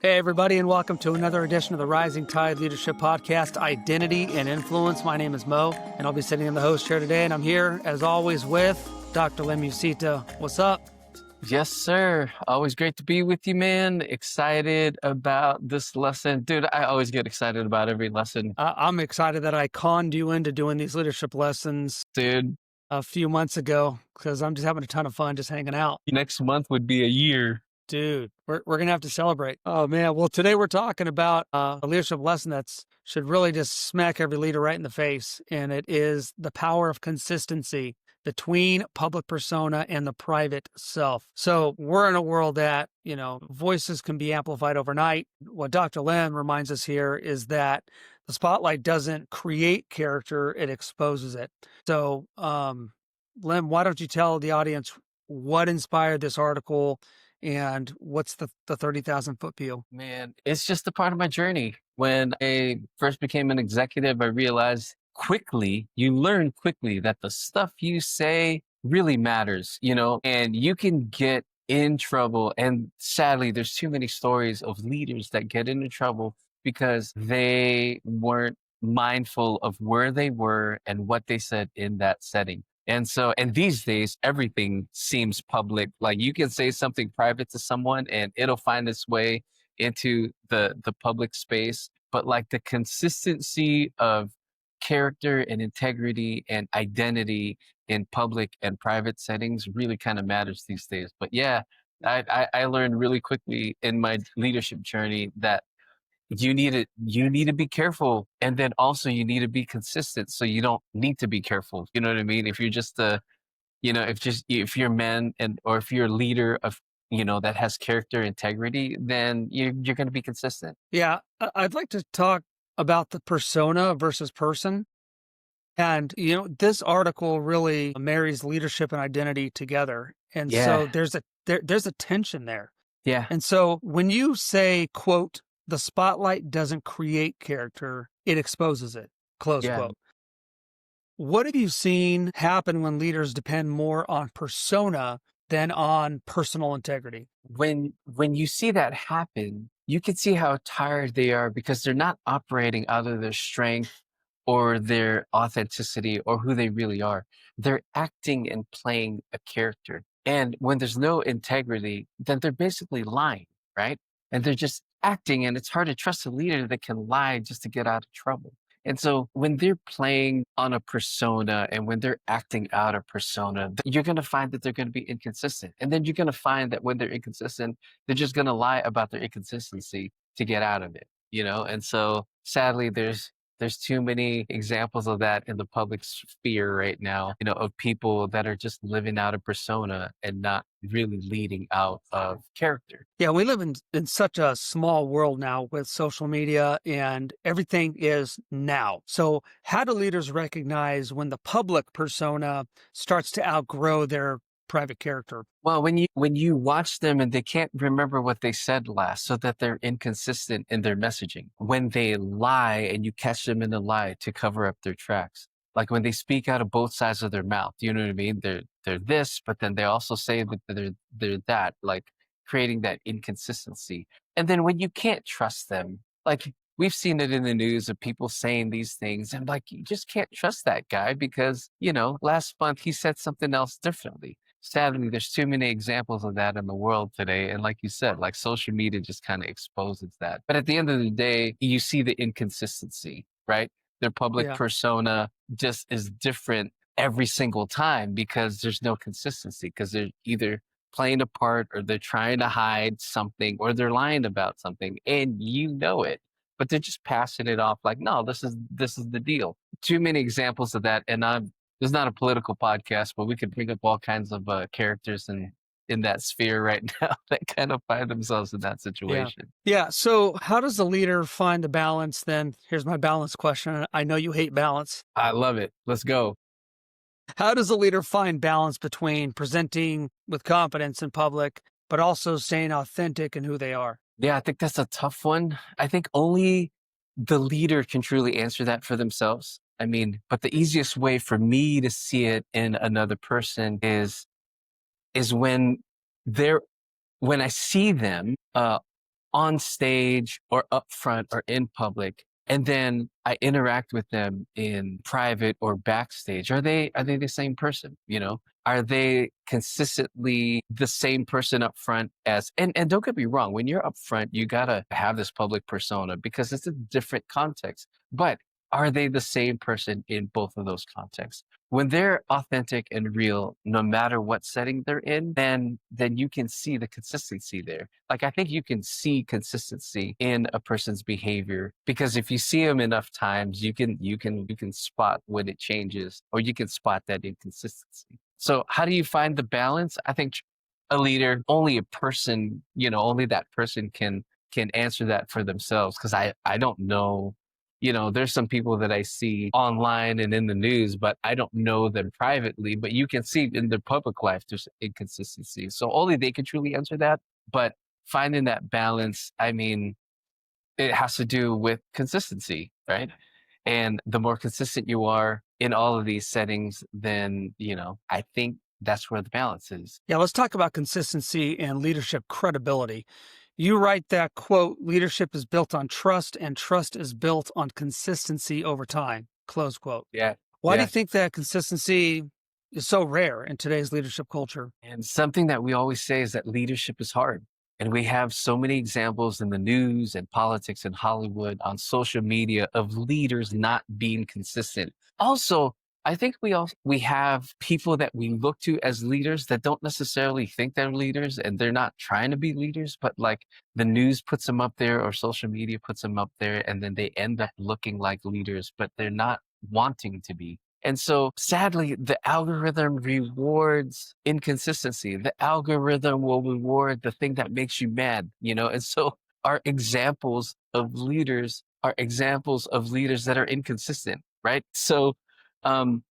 Hey, everybody, and welcome to another edition of the Rising Tide Leadership Podcast, Identity and Influence. My name is Mo, and I'll be sitting in the host chair today, and I'm here, as always, with Dr. Lem Usita. What's up? Yes, sir. Always great to be with you, man. Excited about this lesson. Dude, I always get excited about every lesson. I'm excited that I conned you into doing these leadership lessons Dude, a few months ago because I'm just having a ton of fun just hanging out. next month would be a year. Dude, we're going to have to celebrate. Oh, man. Well, today we're talking about a leadership lesson that should really just smack every leader right in the face, and it is the power of consistency between public persona and the private self. So we're in a world that, voices can be amplified overnight. What Dr. Lem reminds us here is that the spotlight doesn't create character, it exposes it. So, Lem, why don't you tell the audience what inspired this article and what's the 30,000 foot view? Man, it's just a part of my journey. When I first became an executive, I realized you learn quickly that the stuff you say really matters, and you can get in trouble. And sadly, there's too many stories of leaders that get into trouble because they weren't mindful of where they were and what they said in that setting. And these days, everything seems public. Like you can say something private to someone and it'll find its way into the public space. But like the consistency of character and integrity and identity in public and private settings really kind of matters these days. But yeah, I learned really quickly in my leadership journey that you need to be careful, and then also you need to be consistent, so you don't need to be careful. You know what I mean? If you're just if you're a man or if you're a leader of that has character integrity, then you're going to be consistent. Yeah, I'd like to talk about the persona versus person. And, this article really marries leadership and identity together. And so Yeah. there's a tension there. Yeah. And so when you say, quote, the spotlight doesn't create character, it exposes it, close Yeah. quote. What have you seen happen when leaders depend more on persona than on personal integrity? When you see that happen, you can see how tired they are because they're not operating out of their strength or their authenticity or who they really are. They're acting and playing a character. And when there's no integrity, then they're basically lying, right? And they're just acting, and it's hard to trust a leader that can lie just to get out of trouble. And so when they're playing on a persona and when they're acting out a persona, you're going to find that they're going to be inconsistent. And then you're going to find that when they're inconsistent, they're just going to lie about their inconsistency to get out of it. And so sadly, there's too many examples of that in the public sphere right now, of people that are just living out a persona and not really leading out of character. Yeah, we live in such a small world now with social media, and everything is now. So how do leaders recognize when the public persona starts to outgrow their private character? Well, when you watch them and they can't remember what they said last, so that they're inconsistent in their messaging. When they lie and you catch them in a lie to cover up their tracks. Like when they speak out of both sides of their mouth, you know what I mean? They're this, but then they also say that they're that, like creating that inconsistency. And then when you can't trust them, like we've seen it in the news of people saying these things, and like you just can't trust that guy because, last month he said something else differently. Sadly, there's too many examples of that in the world today. And like you said, like social media just kind of exposes that. But at the end of the day, you see the inconsistency, right? Their public Yeah. persona just is different every single time because there's no consistency, because they're either playing a part or they're trying to hide something or they're lying about something and it, but they're just passing it off like, no, this is the deal. Too many examples of that. And this is not a political podcast, but we could bring up all kinds of characters in that sphere right now that kind of find themselves in that situation. Yeah. So how does the leader find the balance then? Here's my balance question. I know you hate balance. I love it. Let's go. How does a leader find balance between presenting with confidence in public, but also staying authentic in who they are? Yeah, I think that's a tough one. I think only the leader can truly answer that for themselves. I mean, but the easiest way for me to see it in another person is when I see them on stage or up front or in public, and then I interact with them in private or backstage, are they the same person? You know, are they consistently the same person up front as, and don't get me wrong, when you're up front, you gotta have this public persona because it's a different context. But are they the same person in both of those contexts? When they're authentic and real, no matter what setting they're in, then you can see the consistency there. Like I think you can see consistency in a person's behavior because if you see them enough times, you can spot when it changes, or you can spot that inconsistency. So how do you find the balance? I think a leader, only a person, only that person can answer that for themselves because I don't know. There's some people that I see online and in the news, but I don't know them privately. But you can see in their public life there's inconsistency. So only they can truly answer that. But finding that balance, I mean, it has to do with consistency, right? And the more consistent you are in all of these settings, then, I think that's where the balance is. Yeah, let's talk about consistency and leadership credibility. You write that, quote, leadership is built on trust and trust is built on consistency over time, close quote. Yeah. Why do you Yeah. think that consistency is so rare in today's leadership culture? And something that we always say is that leadership is hard. And we have so many examples in the news and politics and Hollywood on social media of leaders not being consistent. Also, I think we have people that we look to as leaders that don't necessarily think they're leaders and they're not trying to be leaders, but like the news puts them up there or social media puts them up there and then they end up looking like leaders, but they're not wanting to be. And so sadly, the algorithm rewards inconsistency. The algorithm will reward the thing that makes you mad, And so our examples of leaders are examples of leaders that are inconsistent, right? So um,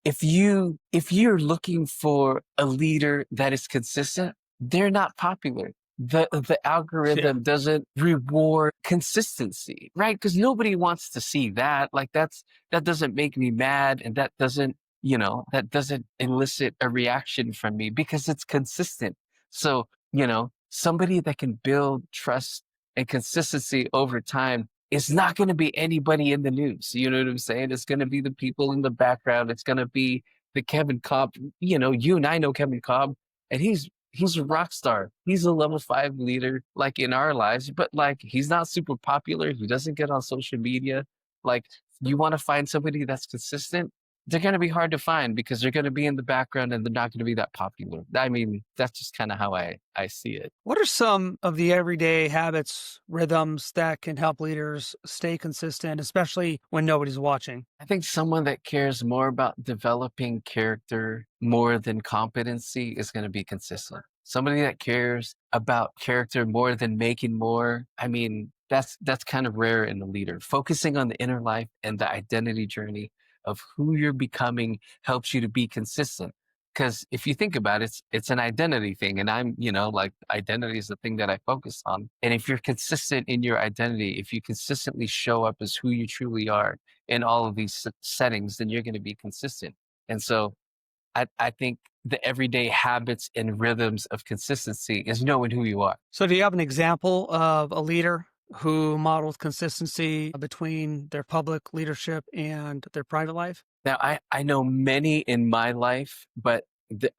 if you're looking for a leader that is consistent, they're not popular. The Yeah. algorithm doesn't reward consistency, right? Because nobody wants to see that. Like that doesn't make me mad, and that doesn't elicit a reaction from me because it's consistent. So, somebody that can build trust and consistency over time, it's not going to be anybody in the news. You know what I'm saying? It's going to be the people in the background. It's going to be the Kevin Cobb. You and I know Kevin Cobb, and he's a rock star. He's a level 5 leader, like in our lives, but like he's not super popular. He doesn't get on social media. Like you want to find somebody that's consistent. They're going to be hard to find because they're going to be in the background and they're not going to be that popular. I mean, that's just kind of how I see it. What are some of the everyday habits, rhythms that can help leaders stay consistent, especially when nobody's watching? I think someone that cares more about developing character more than competency is going to be consistent. Somebody that cares about character more than making more. I mean, that's kind of rare in a leader. Focusing on the inner life and the identity journey of who you're becoming helps you to be consistent. Because if you think about it, it's an identity thing. And like identity is the thing that I focus on. And if you're consistent in your identity, if you consistently show up as who you truly are, in all of these settings, then you're going to be consistent. And so I think the everyday habits and rhythms of consistency is knowing who you are. So, do you have an example of a leader who modeled consistency between their public leadership and their private life? Now, I know many in my life, but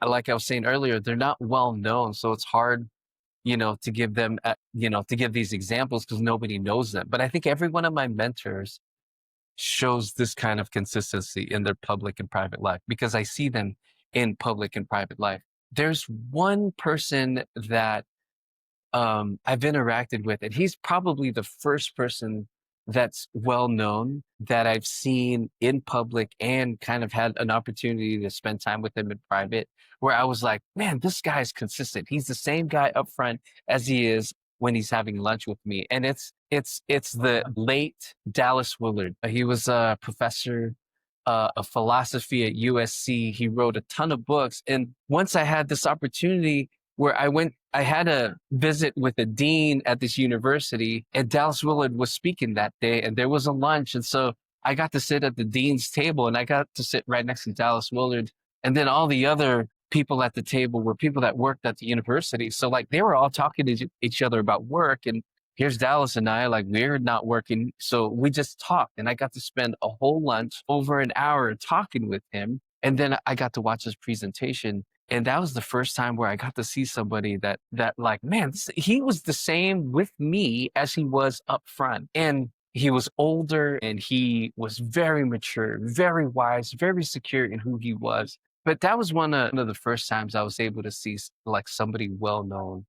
like I was saying earlier, they're not well known. So it's hard, to give them, to give these examples because nobody knows them. But I think every one of my mentors shows this kind of consistency in their public and private life because I see them in public and private life. There's one person that I've interacted with, and he's probably the first person that's well known that I've seen in public and kind of had an opportunity to spend time with him in private, where I was like, man, this guy's consistent. He's the same guy up front as he is when he's having lunch with me. And it's the late Dallas Willard. He was a professor of philosophy at USC. He wrote a ton of books. And once I had this opportunity where I had a visit with a dean at this university, and Dallas Willard was speaking that day, and there was a lunch. And so I got to sit at the dean's table, and I got to sit right next to Dallas Willard. And then all the other people at the table were people that worked at the university. So like they were all talking to each other about work. And here's Dallas and I, like we're not working. So we just talked and I got to spend a whole lunch over an hour talking with him. And then I got to watch his presentation. And that was the first time where I got to see somebody that like, man, he was the same with me as he was up front. And he was older and he was very mature, very wise, very secure in who he was. But that was one of the first times I was able to see like somebody well known,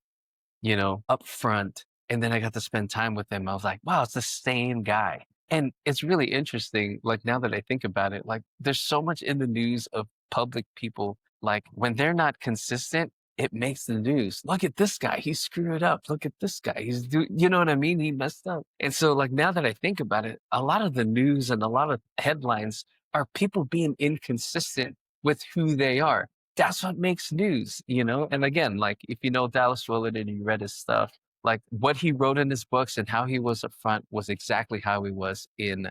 up front. And then I got to spend time with him. I was like, wow, it's the same guy. And it's really interesting, like now that I think about it, like there's so much in the news of public people, like when they're not consistent, it makes the news. Look at this guy, he screwed up. Look at this guy, you know what I mean? He messed up. And so, like now that I think about it, a lot of the news and a lot of headlines are people being inconsistent with who they are. That's what makes news. And again, like if you know Dallas Willard and you read his stuff, like what he wrote in his books and how he was up front was exactly how he was in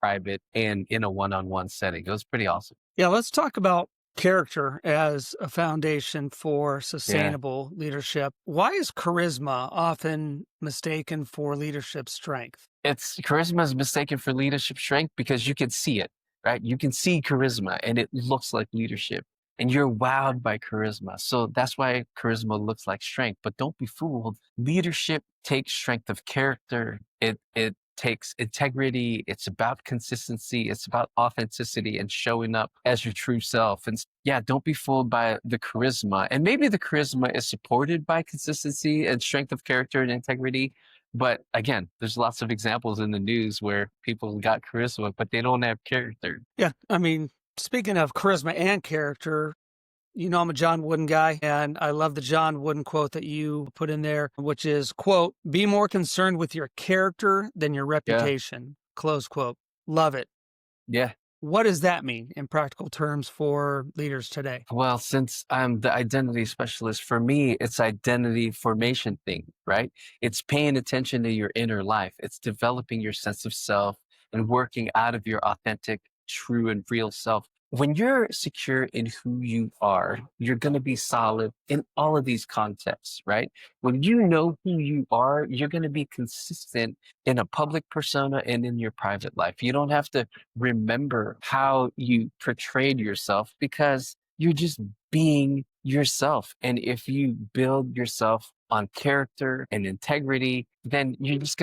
private and in a one-on-one setting. It was pretty awesome. Yeah, let's talk about character as a foundation for Yeah. sustainable leadership. Why is charisma often mistaken for leadership strength? It's charisma is mistaken for leadership strength because you can see it, right? You can see charisma and it looks like leadership and you're wowed by charisma. So that's why charisma looks like strength. But don't be fooled. Leadership takes strength of character. It takes integrity. It's about consistency. It's about authenticity and showing up as your true self. And yeah, don't be fooled by the charisma. And maybe the charisma is supported by consistency and strength of character and integrity, but again, there's lots of examples in the news where people got charisma, but they don't have character. Yeah, I mean, speaking of charisma and character, I'm a John Wooden guy, and I love the John Wooden quote that you put in there, which is, quote, be more concerned with your character than your Yeah. reputation, close quote. Love it. Yeah. What does that mean in practical terms for leaders today? Well, since I'm the identity specialist, for me, it's identity formation thing, right? It's paying attention to your inner life. It's developing your sense of self and working out of your authentic, true, and real self. When you're secure in who you are, you're going to be solid in all of these contexts, right? When you know who you are, you're going to be consistent in a public persona and in your private life. You don't have to remember how you portrayed yourself because you're just being yourself. And if you build yourself on character and integrity, then you just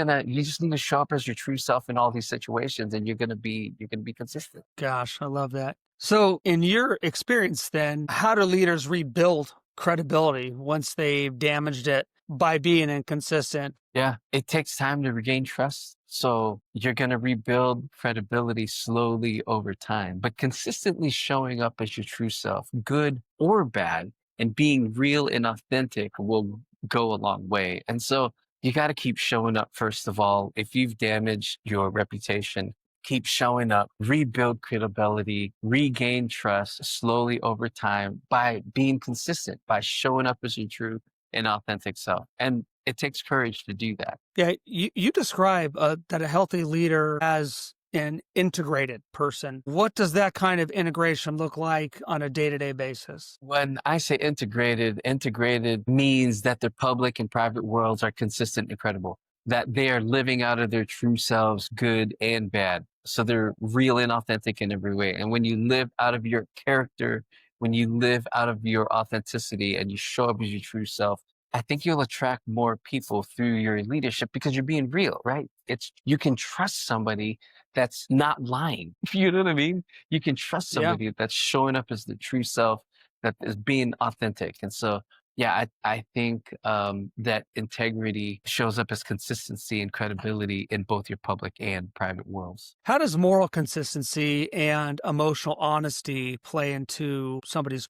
need to show up as your true self in all these situations and you're gonna be consistent. Gosh, I love that. So, in your experience, then, how do leaders rebuild credibility once they've damaged it by being inconsistent? Yeah, it takes time to regain trust. So you're going to rebuild credibility slowly over time, but consistently showing up as your true self, good or bad, and being real and authentic will go a long way. And so you got to keep showing up, first of all. If you've damaged your reputation, keep showing up, rebuild credibility, regain trust slowly over time by being consistent, by showing up as your true and authentic self. And it takes courage to do that. Yeah, you describe that a healthy leader as an integrated person. What does that kind of integration look like on a day to day basis? When I say integrated, integrated means that their public and private worlds are consistent and credible, that they are living out of their true selves, good and bad. So they're real and authentic in every way. And when you live out of your character, when you live out of your authenticity and you show up as your true self, I think you'll attract more people through your leadership because you're being real, right? It's you can trust somebody that's not lying. You know what I mean? You can trust Yeah. somebody that's showing up as the true self, that is being authentic. And so, yeah, I think that integrity shows up as consistency and credibility in both your public and private worlds. How does moral consistency and emotional honesty play into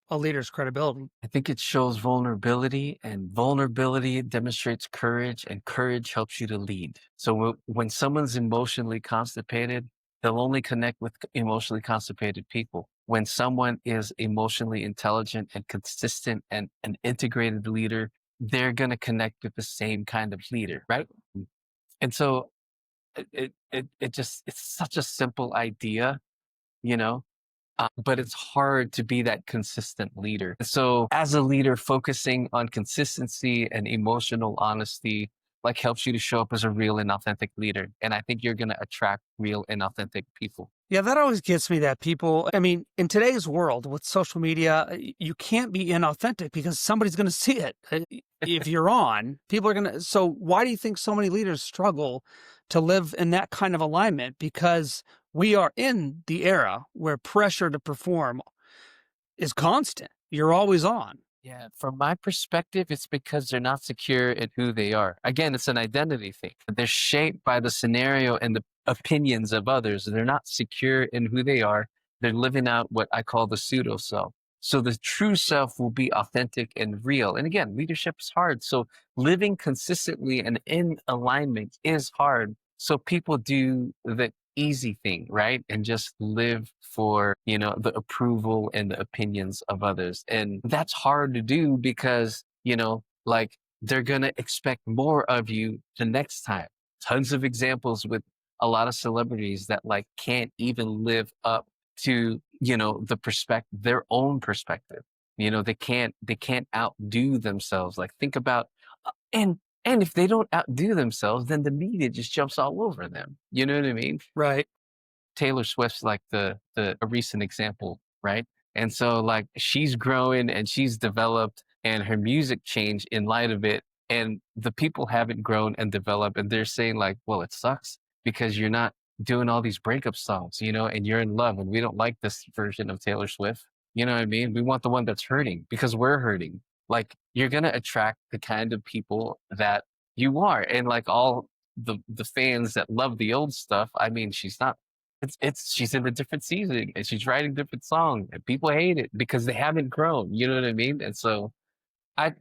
a leader's credibility? I think it shows vulnerability, and vulnerability demonstrates courage, and courage helps you to lead. So when someone's emotionally constipated, they'll only connect with emotionally constipated people. When someone is emotionally intelligent and consistent and an integrated leader, they're going to connect with the same kind of leader, right? And so it's such a simple idea, you know, but it's hard to be that consistent leader. So, as a leader, focusing on consistency and emotional honesty like helps you to show up as a real and authentic leader. And I think you're going to attract real and authentic people. Yeah, that always gets me that people, I mean, in today's world with social media, you can't be inauthentic because somebody's going to see it. If you're on, people are going to. So, why do you think so many leaders struggle to live in that kind of alignment? Because we are in the era where pressure to perform is constant. You're always on. Yeah, from my perspective, it's because they're not secure in who they are. Again, it's an identity thing. They're shaped by the scenario and the opinions of others. They're not secure in who they are. They're living out what I call the pseudo self. So the true self will be authentic and real. And again, leadership is hard. So living consistently and in alignment is hard. So people do the easy thing, right? And just live for, the approval and the opinions of others. And that's hard to do because, like they're going to expect more of you the next time. Tons of examples with a lot of celebrities that like can't even live up to, their own perspective. They can't outdo themselves. Like think about, and if they don't outdo themselves, then the media just jumps all over them. You know what I mean? Right. Taylor Swift's like the a recent example, right? And so like she's growing and she's developed and her music changed in light of it. And the people haven't grown and developed and they're saying like, well, it sucks because you're not doing all these breakup songs, and you're in love and we don't like this version of Taylor Swift. You know what I mean? We want the one that's hurting because we're hurting. Like you're gonna attract the kind of people that you are. And like all the fans that love the old stuff, I mean, she's in a different season and she's writing different songs and people hate it because they haven't grown. You know what I mean? And so I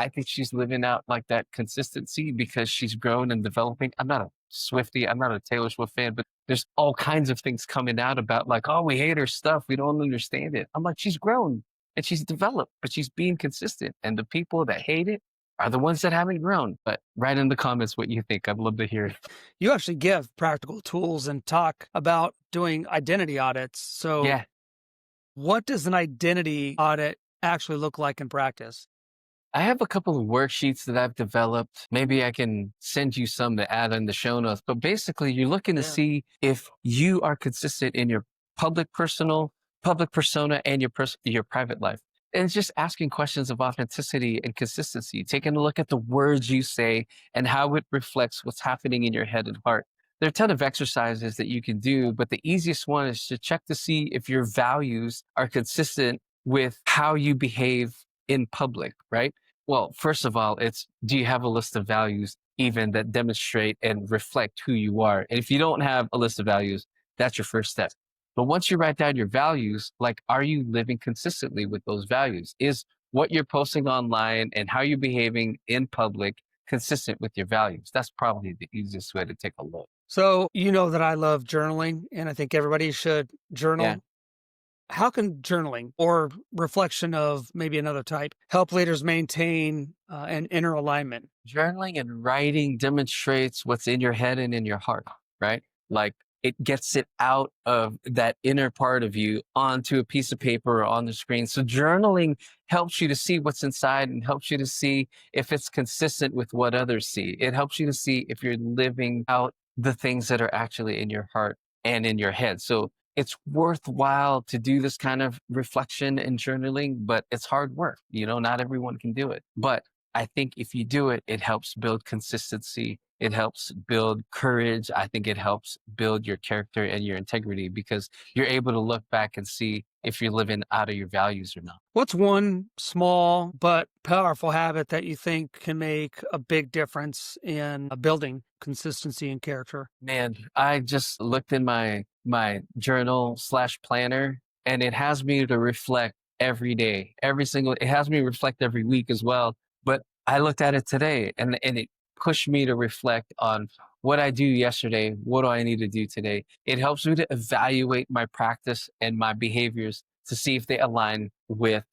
think she's living out like that consistency because she's grown and developing. I'm not a Swiftie, I'm not a Taylor Swift fan, but there's all kinds of things coming out about like, oh, we hate her stuff. We don't understand it. I'm like, she's grown and she's developed, but she's being consistent. And the people that hate it are the ones that haven't grown. But write in the comments what you think. I'd love to hear it. You actually give practical tools and talk about doing identity audits. So, Yeah. what does an identity audit actually look like in practice? I have a couple of worksheets that I've developed. Maybe I can send you some to add in the show notes. But basically, you're looking to Yeah. see if you are consistent in your public persona, and your private life. And it's just asking questions of authenticity and consistency, taking a look at the words you say and how it reflects what's happening in your head and heart. There are a ton of exercises that you can do, but the easiest one is to check to see if your values are consistent with how you behave in public, right? Well, first of all, it's do you have a list of values even that demonstrate and reflect who you are? And if you don't have a list of values, that's your first step. But once you write down your values, like, are you living consistently with those values? Is what you're posting online and how you're behaving in public consistent with your values? That's probably the easiest way to take a look. So, you know that I love journaling, and I think everybody should Yeah. journal. How can journaling or reflection of maybe another type help leaders maintain an inner alignment? Journaling and writing demonstrates what's in your head and in your heart, right? Like it gets it out of that inner part of you onto a piece of paper or on the screen. So journaling helps you to see what's inside and helps you to see if it's consistent with what others see. It helps you to see if you're living out the things that are actually in your heart and in your head. So it's worthwhile to do this kind of reflection and journaling, but it's hard work. Not everyone can do it. But I think if you do it, it helps build consistency. It helps build courage. I think it helps build your character and your integrity because you're able to look back and see if you're living out of your values or not. What's one small but powerful habit that you think can make a big difference in building consistency and character? Man, I just looked in my journal/planner and it has me to reflect every day, it has me reflect every week as well. But I looked at it today and it pushed me to reflect on what I do yesterday. What do I need to do today? It helps me to evaluate my practice and my behaviors to see if they align with,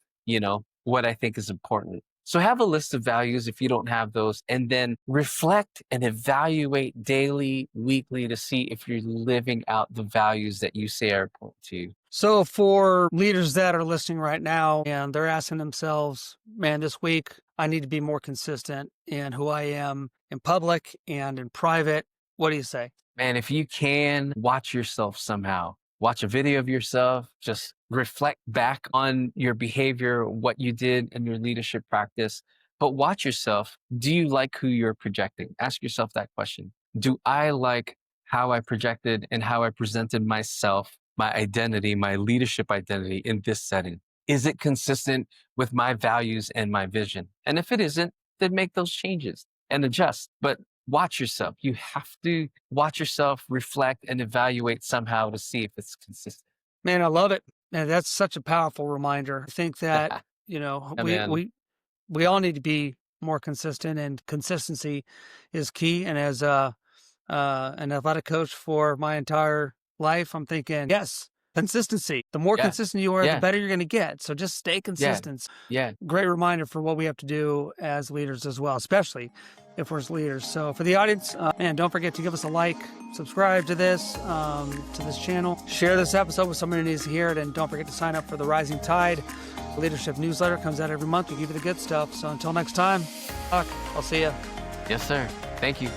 what I think is important. So have a list of values if you don't have those, and then reflect and evaluate daily, weekly to see if you're living out the values that you say are important to you. So for leaders that are listening right now and they're asking themselves, man, this week I need to be more consistent in who I am in public and in private. What do you say? Man, if you can watch yourself somehow, watch a video of yourself, just reflect back on your behavior, what you did in your leadership practice, but watch yourself. Do you like who you're projecting? Ask yourself that question. Do I like how I projected and how I presented myself, my identity, my leadership identity in this setting? Is it consistent with my values and my vision? And if it isn't, then make those changes and adjust. But watch yourself. You have to watch yourself, reflect, and evaluate somehow to see if it's consistent. Man, I love it. And that's such a powerful reminder. I think that, Oh, man. we all need to be more consistent, and consistency is key. And as an athletic coach for my entire life, I'm thinking, yes, consistency. The more Yeah. consistent you are, the Yeah. better you're going to get. So just stay Yeah. consistent. Yeah. Great reminder for what we have to do as leaders as well, especially if we're leaders. So for the audience, man, don't forget to give us a like, subscribe to this channel, share this episode with somebody who needs to hear it, and don't forget to sign up for the Rising Tide Leadership newsletter. Comes out every month. We give you the good stuff. So until next time, I'll see you. Yes, sir. Thank you.